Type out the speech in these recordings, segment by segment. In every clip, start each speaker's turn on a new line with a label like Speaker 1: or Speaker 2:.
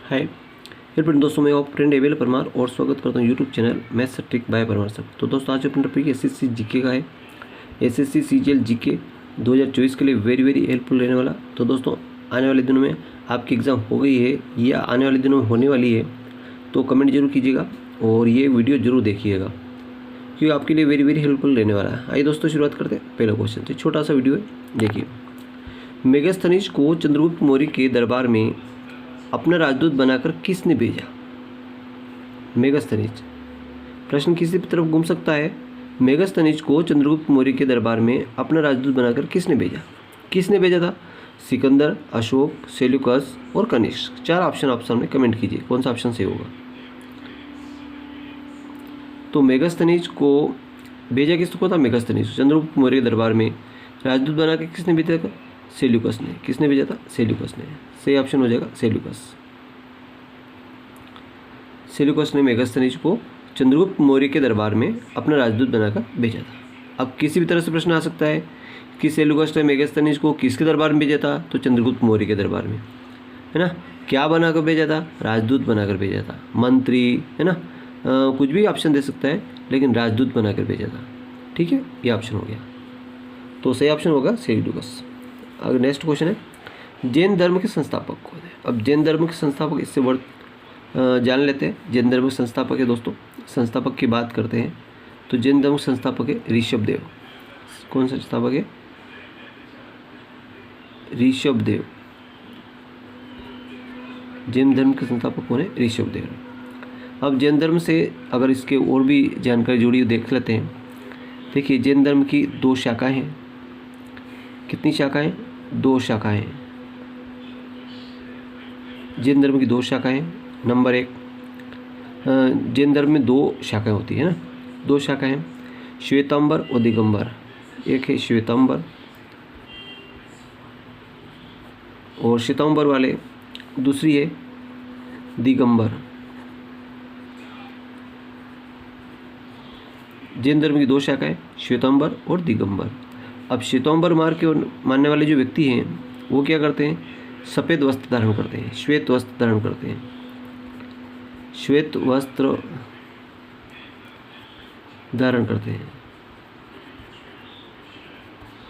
Speaker 1: हाय फिर दोस्तों, मैं आप फ्रेंड एवेल परमार और स्वागत करता हूँ YouTube channel maths trick bye Parmar sir. तो दोस्तों, आज अपना टॉपिक एसएससी जीके का है। एसएससी सीजीएल जीके 2024 के लिए वेरी हेल्पफुल रहने वाला। तो दोस्तों, आने वाले दिनों में आपकी एग्ज़ाम हो गई है या आने वाले दिनों में होने वाली है, तो कमेंट जरूर कीजिएगा और ये वीडियो जरूर देखिएगा क्योंकि आपके लिए वेरी हेल्पफुल रहने वाला है। आइए दोस्तों, शुरुआत करते हैं। पहला क्वेश्चन से छोटा सा वीडियो है, देखिए। मेगास्थनीज को चंद्रगुप्त मौर्य के दरबार में अपना राजदूत बनाकर किसने भेजा? मेगास्थनीज प्रश्न किसी तरफ घूम सकता है। मेगास्थनीज को चंद्रगुप्त मौर्य के दरबार में अपना राजदूत बनाकर किसने भेजा? किसने भेजा था? सिकंदर, अशोक, सेल्यूकस और कनिष्क। चार ऑप्शन आप सामने कमेंट कीजिए, कौन सा ऑप्शन सही होगा। तो मेगास्थनीज को भेजा किसको था? मेगास्थनीज चंद्रगुप्त मौर्य के दरबार में राजदूत बनाकर किसने भेजा था? सेल्यूकस ने। किसने भेजा था? सेल्यूकस ने। सही ऑप्शन हो जाएगा सेल्यूकस। सेल्यूकस ने मेगास्थनीज को चंद्रगुप्त मौर्य के दरबार में अपना राजदूत बनाकर भेजा था। अब किसी भी तरह से प्रश्न आ सकता है कि सेल्यूकस ने मेगास्थनीज को किसके दरबार में भेजा था? तो चंद्रगुप्त मौर्य के दरबार में, है ना। क्या बनाकर भेजा था? राजदूत बनाकर भेजा था। मंत्री, है ना, कुछ भी ऑप्शन दे सकता है, लेकिन राजदूत बनाकर भेजा था। ठीक है, ये ऑप्शन हो गया। तो सही ऑप्शन होगा सेल्यूकस। अगर नेक्स्ट क्वेश्चन है, जैन धर्म के संस्थापक कौन है? अब जैन धर्म के संस्थापक, इससे वर्ड जान लेते हैं। जैन धर्म के संस्थापक है दोस्तों, संस्थापक की बात करते हैं तो जैन धर्म के संस्थापक है ऋषभदेव। कौन संस्थापक है? ऋषभदेव। जैन धर्म के संस्थापक कौन है? ऋषभदेव। अब जैन धर्म से अगर इसके और भी जानकारी जुड़ी हुई देख लेते हैं। देखिए, जैन धर्म की दो शाखाएं हैं। कितनी शाखाएं? दो शाखाएं। जैन धर्म की दो शाखाएं। नंबर एक, जैन धर्म में दो शाखाएं होती है ना, दो शाखाएं, श्वेतांबर और दिगंबर। एक है श्वेतांबर और श्वेतांबर वाले, दूसरी है दिगंबर। जैन धर्म की दो शाखाएं, श्वेतांबर और दिगंबर। अब श्वेतांबर मार्ग के मानने वाले जो व्यक्ति हैं वो क्या करते हैं? सफ़ेद वस्त्र धारण करते हैं, श्वेत वस्त्र धारण करते हैं, श्वेत वस्त्र धारण करते हैं,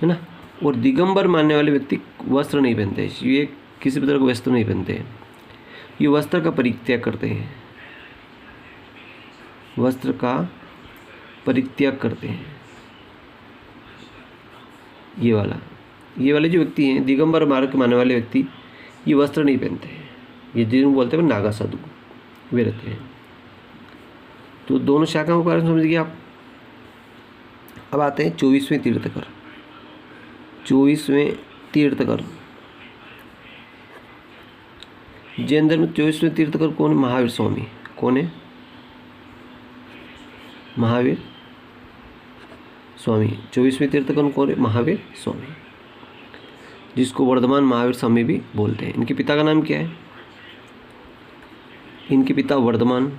Speaker 1: है ना। और दिगंबर मानने वाले व्यक्ति वस्त्र नहीं पहनते हैं, ये किसी भी तरह का वस्त्र नहीं पहनते हैं, ये वस्त्र का परित्याग करते हैं, वस्त्र का परित्याग करते हैं। ये वाले जो व्यक्ति हैं, दिगंबर मार्ग के मानने वाले व्यक्ति, ये वस्त्र नहीं पहनते हैं, ये जिनको बोलते हैं नागा साधु, वे रहते हैं। तो दोनों शाखाओं के बारे में समझ गए आप। अब आते हैं 24वें तीर्थकर। 24वें तीर्थकर, जैन धर्म 24वें तीर्थकर कौन है? महावीर स्वामी। कौन है? महावीर स्वामी। 24वें तीर्थकर कौन है? महावीर स्वामी, जिसको वर्धमान महावीर स्वामी भी बोलते हैं। इनके पिता का नाम क्या है? इनके पिता वर्धमान,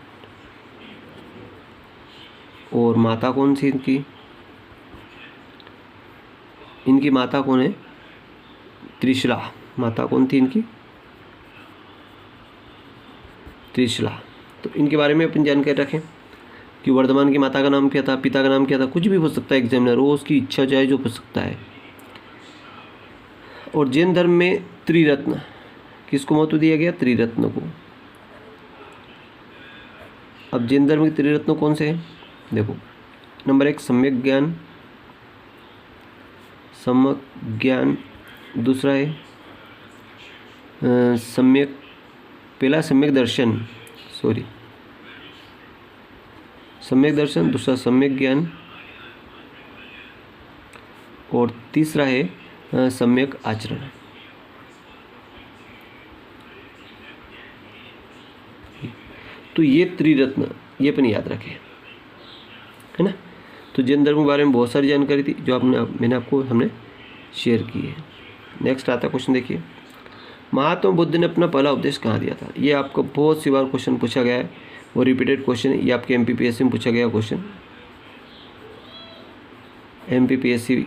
Speaker 1: और माता कौन सी इनकी? इनकी माता कौन है? त्रिशला। माता कौन थी इनकी? त्रिशला। तो इनके बारे में अपन जानकारी रखें कि वर्धमान की माता का नाम क्या था, पिता का नाम क्या था। कुछ भी पूछ सकता है एग्जामिनर, वो उसकी इच्छा चाहे जो पूछ सकता है। और जैन धर्म में त्रिरत्न, किसको महत्व दिया गया? त्रिरत्न को। अब जैन धर्म के त्रिरत्न कौन से हैं? देखो, नंबर एक सम्यक ज्ञान, दूसरा है सम्यक दर्शन, दूसरा सम्यक ज्ञान, और तीसरा है सम्यक आचरण। तो ये त्रिरत्न, ये अपन याद रखें, है ना। तो जैन धर्म के बारे में बहुत सारी जानकारी थी जो मैंने आपको हमने शेयर की है। नेक्स्ट आता क्वेश्चन, देखिए। महात्मा बुद्ध ने अपना पहला उपदेश कहाँ दिया था? ये आपको बहुत सी बार क्वेश्चन पूछा गया है, वो रिपीटेड क्वेश्चन है। ये आपके MPPSC में पूछा गया क्वेश्चन, MPPSC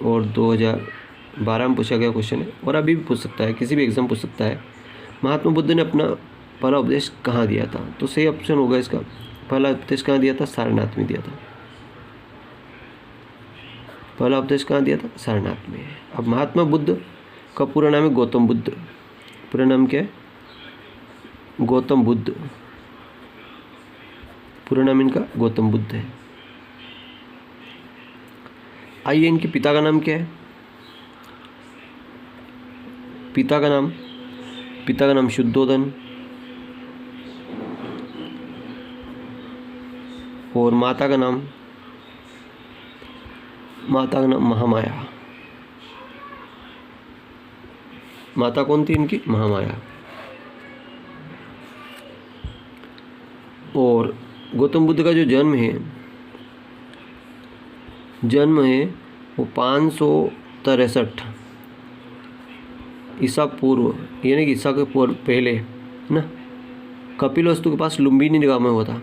Speaker 1: और 2012 में पूछा गया क्वेश्चन है, और अभी भी पूछ सकता है, किसी भी एग्जाम पूछ सकता है। महात्मा बुद्ध ने अपना पहला उपदेश कहाँ दिया था? तो सही ऑप्शन होगा इसका, पहला उपदेश कहाँ दिया था? सारनाथ में दिया था। पहला उपदेश कहाँ दिया था? सारनाथ में। अब महात्मा बुद्ध का पूरा नाम है गौतम बुद्ध। पूरा नाम क्या है? गौतम बुद्ध। पूरा नाम इनका गौतम बुद्ध है। आइए, इनके पिता का नाम क्या है? पिता का नाम शुद्धोधन और माता का नाम महामाया। माता कौन थी इनकी? महामाया। और गौतम बुद्ध का जो जन्म है वो 563 ईसा पूर्व, यानी कि ईसा के पहले ना, कपिलवस्तु के पास लुम्बिनी गांव में हुआ था।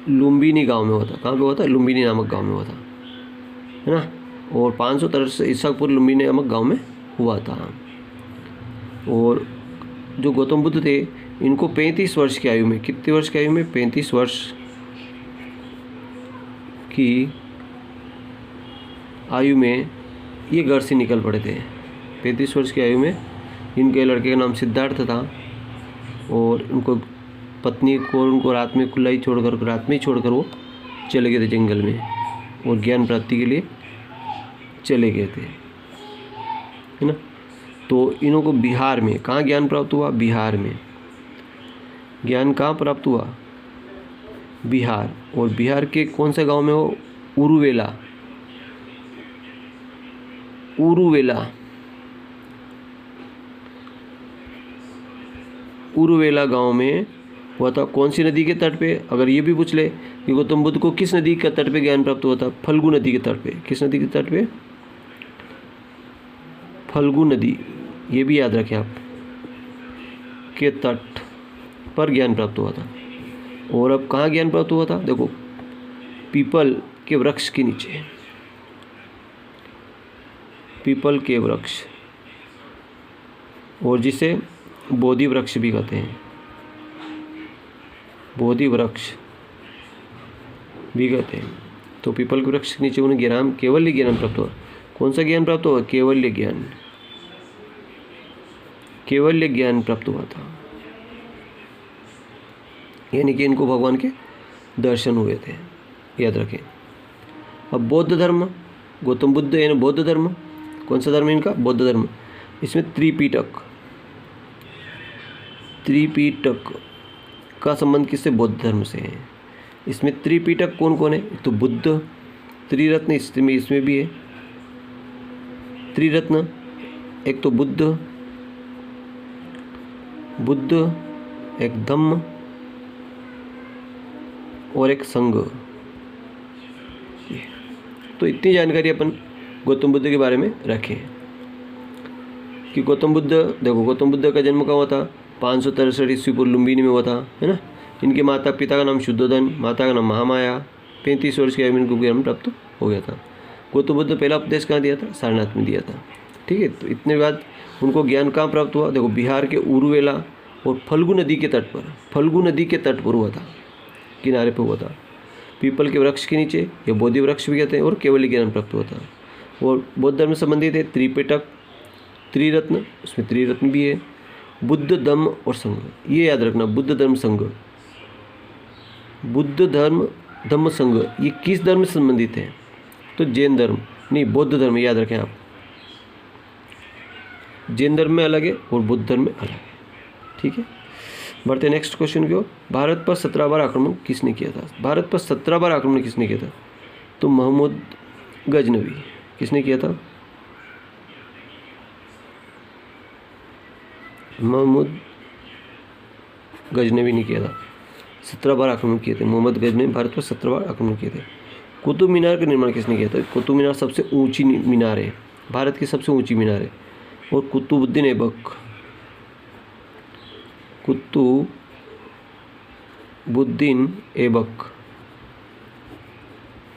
Speaker 1: लुम्बिनी गांव में हुआ था। कहाँ पे हुआ था? लुम्बिनी नामक गांव में हुआ था, है ना। और 563 ईसा पूर्व लुम्बिनी नामक गांव में हुआ था। और जो गौतम बुद्ध थे, इनको 35 वर्ष की आयु में, कितने वर्ष की आयु में? 35 वर्ष की आयु में ये घर से निकल पड़े थे। 35 वर्ष की आयु में इनके लड़के का नाम सिद्धार्थ था और उनको पत्नी को उनको रात में खुला ही छोड़कर वो चले गए थे जंगल में और ज्ञान प्राप्ति के लिए चले गए थे, है ना। तो इन्हों को बिहार में कहाँ ज्ञान प्राप्त हुआ? बिहार में। ज्ञान कहाँ प्राप्त हुआ? बिहार। और बिहार के कौन से गांव में हो? उरुवेला। उरुवेला गांव में हुआ था। कौन सी नदी के तट पे? अगर ये भी पूछ ले कि गौतम बुद्ध को किस नदी के तट पे ज्ञान प्राप्त हुआ था? फल्गु नदी के तट पे। किस नदी के तट पे? फल्गु नदी। ये भी याद रखें आप, के तट पर ज्ञान प्राप्त हुआ था। और अब कहाँ ज्ञान प्राप्त हुआ था? देखो, पीपल के वृक्ष के नीचे। पीपल के वृक्ष, और जिसे बोधि वृक्ष भी कहते हैं। बोधि वृक्ष भी कहते हैं। तो पीपल के वृक्ष के नीचे उन्हें केवल्य ज्ञान प्राप्त हुआ। कौन सा ज्ञान प्राप्त हुआ? केवल्य ज्ञान प्राप्त हुआ था। यानी कि इनको भगवान के दर्शन हुए थे, याद रखें। अब बौद्ध धर्म, गौतम बुद्ध यानी बौद्ध धर्म। कौन सा धर्म है इनका? बौद्ध धर्म। इसमें त्रिपिटक का संबंध किससे? बौद्ध धर्म से है। इसमें त्रिपिटक कौन कौन है? तो बुद्ध, त्रिरत्न इसमें भी है। त्रिरत्न, एक तो बुद्ध, एक धम्म और एक संघ। तो इतनी जानकारी अपन गौतम बुद्ध के बारे में रखें कि गौतम बुद्ध का जन्म कहाँ हुआ था? 563 ईस्वी पूर्व लुम्बिनी में हुआ था, है ना। इनके माता पिता का नाम शुद्धोधन, माता का नाम महामाया। 35 वर्ष की आयु में इनको ज्ञान प्राप्त हो गया था। गौतम बुद्ध पहला उपदेश कहाँ दिया था? सारनाथ में दिया था। ठीक है। तो इतने बाद उनको ज्ञान कहाँ प्राप्त हुआ? देखो, बिहार के उरुवेला और फल्गु नदी के तट पर हुआ था, किनारे पर हुआ था। पीपल के वृक्ष के नीचे, या बोधि वृक्ष भी कहते हैं। और केवल्य ज्ञान प्राप्त हुआ था। और बौद्ध धर्म से संबंधित है त्रिपिटक, त्रिरत्न, उसमें त्रिरत्न भी है, बुद्ध, धम्म और संघ। ये याद रखना, बुद्ध धर्म धम्म संघ, ये किस धर्म से संबंधित है? तो जैन धर्म नहीं, बौद्ध धर्म, याद रखें आप। जैन धर्म में अलग है और बुद्ध धर्म में अलग है। ठीक है। बढ़ते नेक्स्ट क्वेश्चन की ओर। भारत पर 17 बार आक्रमण किसने किया था? भारत पर 17 बार आक्रमण किसने किया था? तो मोहम्मद गजनवी। किसने किया था? मोहम्मद गजनवी ने किया था। 17 बार आक्रमण किए थे मोहम्मद गजनवी। भारत पर 17 बार आक्रमण किए थे। कुतुब मीनार का निर्माण किसने किया था? कुतुब मीनार सबसे ऊंची मीनार है, भारत की सबसे ऊंची मीनार है। और कुतुबुद्दीन ऐबक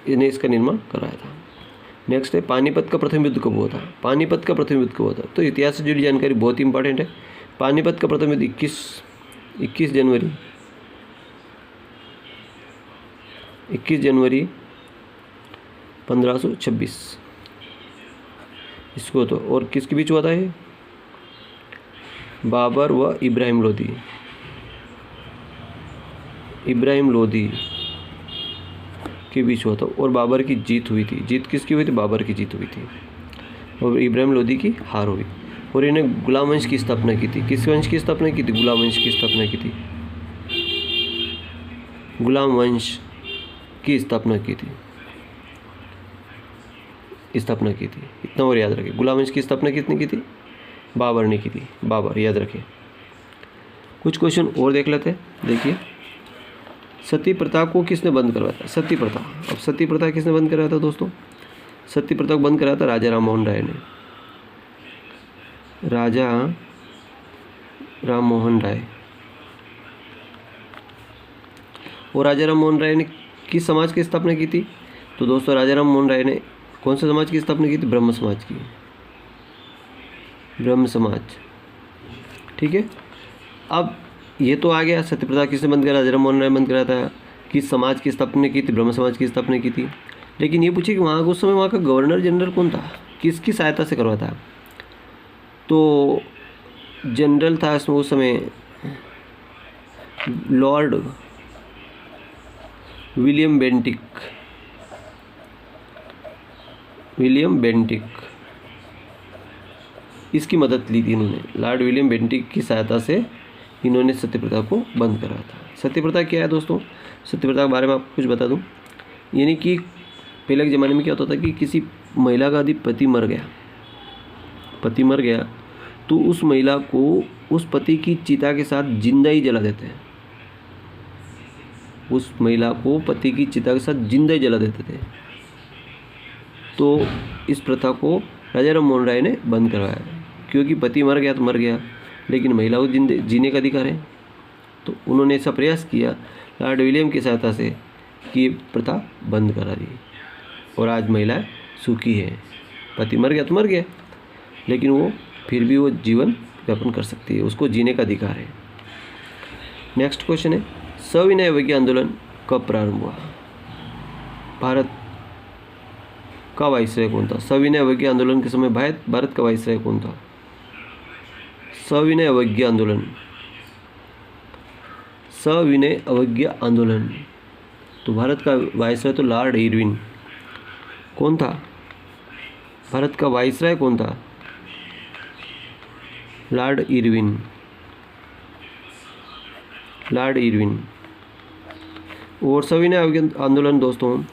Speaker 1: ने इसका निर्माण कराया था। नेक्स्ट है, पानीपत का प्रथम युद्ध कब हुआ था? तो इतिहास से जुड़ी जानकारी बहुत इंपॉर्टेंट है। पानीपत का प्रथम युद्ध 21 जनवरी 1526 इसको तो। और किसके बीच हुआ था ये? बाबर व इब्राहिम लोदी के बीच हुआ था। और बाबर की जीत हुई थी। जीत किसकी हुई थी? बाबर की जीत हुई थी और इब्राहिम लोदी की हार हुई। और इन्हें गुलाम वंश की स्थापना की थी। किस वंश की स्थापना की थी? गुलाम वंश की स्थापना की थी। गुलाम वंश की स्थापना की थी। इतना और याद रखें। गुलाम वंश की स्थापना किसने की थी? बाबर ने की थी। बाबर, याद रखें। कुछ क्वेश्चन और देख लेते हैं। देखिए, सती प्रथा को किसने बंद करवाया था? सती प्रथा। अब सती प्रथा किसने बंद कराया था दोस्तों? सती प्रथा को बंद कराया था राजा राम मोहन राय ने। राजा राम मोहन राय। और राजा राम मोहन राय ने किस समाज की स्थापना की थी? तो दोस्तों राजा राम मोहन राय ने कौन से समाज की स्थापना की थी? ब्रह्म समाज की। ब्रह्म समाज, ठीक है। अब ये तो आ गया, सती प्रथा किसने बंद करा? राजा राम मोहन राय बंद करा था। किस समाज की स्थापना की थी? ब्रह्म समाज की स्थापना की थी। लेकिन ये पूछिए कि वहाँ उस समय वहाँ का गवर्नर जनरल कौन था? किसकी सहायता से करवाया था? तो जनरल था उसमें उस समय लॉर्ड विलियम बेंटिक। इसकी मदद ली थी इन्होंने। लॉर्ड विलियम बेंटिक की सहायता से इन्होंने सती प्रथा को बंद करा था। सती प्रथा क्या है दोस्तों? सती प्रथा के बारे में आपको कुछ बता दूं। यानी कि पहले के ज़माने में क्या होता था कि किसी महिला का यदि पति मर गया तो उस महिला को उस पति की चिता के साथ जिंदा ही जला देते हैं। उस महिला को पति की चिता के साथ जिंदा ही जला देते थे। तो इस प्रथा को राजा राम मोहन राय ने बंद करवाया, क्योंकि पति मर गया तो मर गया, लेकिन महिला को जीने का अधिकार है। तो उन्होंने ऐसा प्रयास किया लॉर्ड विलियम की सहायता से कि ये प्रथा बंद करा दी। और आज महिला सुखी है। पति मर गया तो मर गया, लेकिन वो फिर भी वो जीवन यापन कर सकती है, उसको जीने का अधिकार है। नेक्स्ट क्वेश्चन है, सविनय अवज्ञा आंदोलन कब प्रारंभ हुआ? भारत का वाइसराय कौन था? सविनय अवज्ञा आंदोलन के समय भारत का वाइसराय कौन था? सविनय अवज्ञा आंदोलन। तो भारत का वाइसराय तो लॉर्ड इरविन। कौन था भारत का वाइसराय? कौन था? Lord Irwin. और सविनय अवज्ञा आंदोलन दोस्तों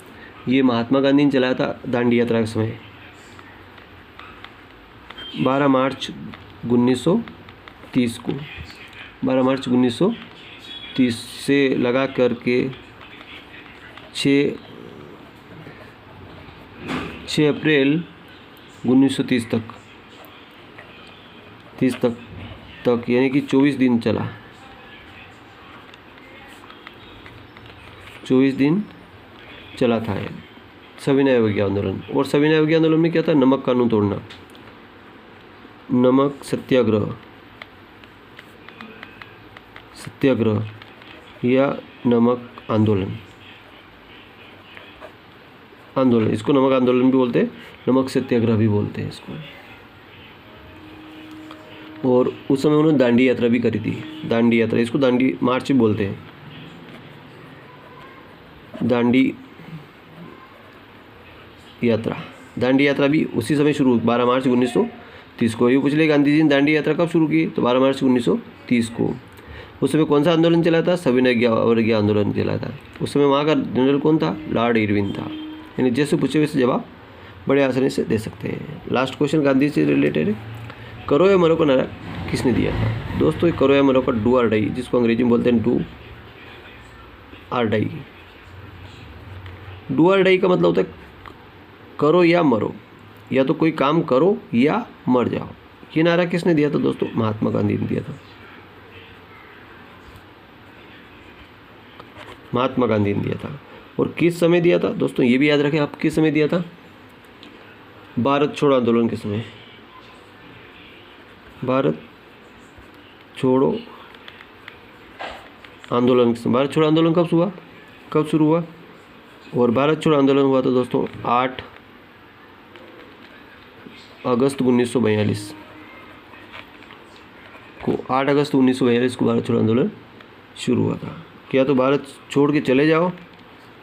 Speaker 1: ये महात्मा गांधी ने चलाया था दांडी यात्रा के समय 12 मार्च 1930 को। 12 मार्च 1930 से लगा करके 6 अप्रैल 1930 तक यानी कि 24 दिन चला। 24 दिन चला था ये सविनय अवज्ञा आंदोलन। और सविनय अवज्ञा आंदोलन में क्या था? नमक कानून तोड़ना, नमक सत्याग्रह या नमक आंदोलन। इसको नमक आंदोलन भी बोलते हैं, नमक सत्याग्रह भी बोलते हैं इसको। और उस समय उन्होंने दांडी यात्रा भी करी थी। दांडी यात्रा, इसको दांडी मार्च भी बोलते हैं। दांडी यात्रा भी उसी समय शुरू 12 मार्च 1930 को। ये पूछ ले गांधी जी ने दांडी यात्रा कब शुरू की? तो 12 मार्च 1930 को। उस समय कौन सा आंदोलन चला था? सविनय अवज्ञा आंदोलन चला था। उस समय वहाँ का जनरल कौन था? लॉर्ड इरविन था। यानी जैसे पूछे वैसे जवाब बड़े आसानी से दे सकते हैं। लास्ट क्वेश्चन गांधी से रिलेटेड है, करो या मरो का नारा किसने दिया था? दोस्तों करो या मरो का डू और डाई, जिसको अंग्रेजी में बोलते हैं डू और डाई। डू और डाई का मतलब होता है करो या मरो, या तो कोई काम करो या मर जाओ। ये नारा किसने दिया था दोस्तों? महात्मा गांधी ने दिया था। महात्मा गांधी ने दिया था। और किस समय दिया था दोस्तों? ये भी याद रखें आप, किस समय दिया था? भारत छोड़ो आंदोलन के समय। भारत छोड़ो आंदोलन, भारत छोड़ो आंदोलन कब शुरू हुआ? और भारत छोड़ो आंदोलन हुआ तो दोस्तों 8 अगस्त 1942 को, 8 अगस्त 1942 को भारत छोड़ो आंदोलन शुरू हुआ था। क्या तो भारत छोड़ के चले जाओ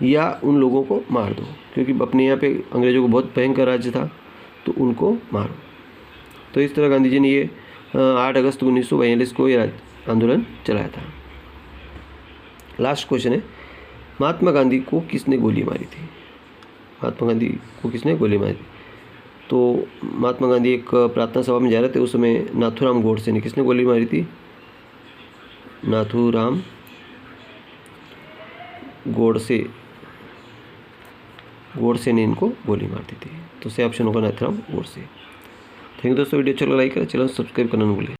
Speaker 1: या उन लोगों को मार दो, क्योंकि अपने यहाँ पे अंग्रेज़ों को बहुत भयंकर राज्य था, तो उनको मारो। तो इस तरह गांधी जी ने ये 8 अगस्त 1942 को ये आंदोलन चलाया था। लास्ट क्वेश्चन है, महात्मा गांधी को किसने गोली मारी थी? महात्मा गांधी को किसने गोली मारी थी? तो महात्मा गांधी एक प्रार्थना सभा में जा रहे थे, उस समय नाथूराम गोडसे ने, किसने गोली मारी थी? नाथूराम गोडसे ने इनको गोली मार दी थी। तो से ऑप्शन होगा नाथूराम गोडसे। थैंक यू दोस्तों, वीडियो अच्छा लगा लाइक करें, चैनल सब्सक्राइब करना न भूलें।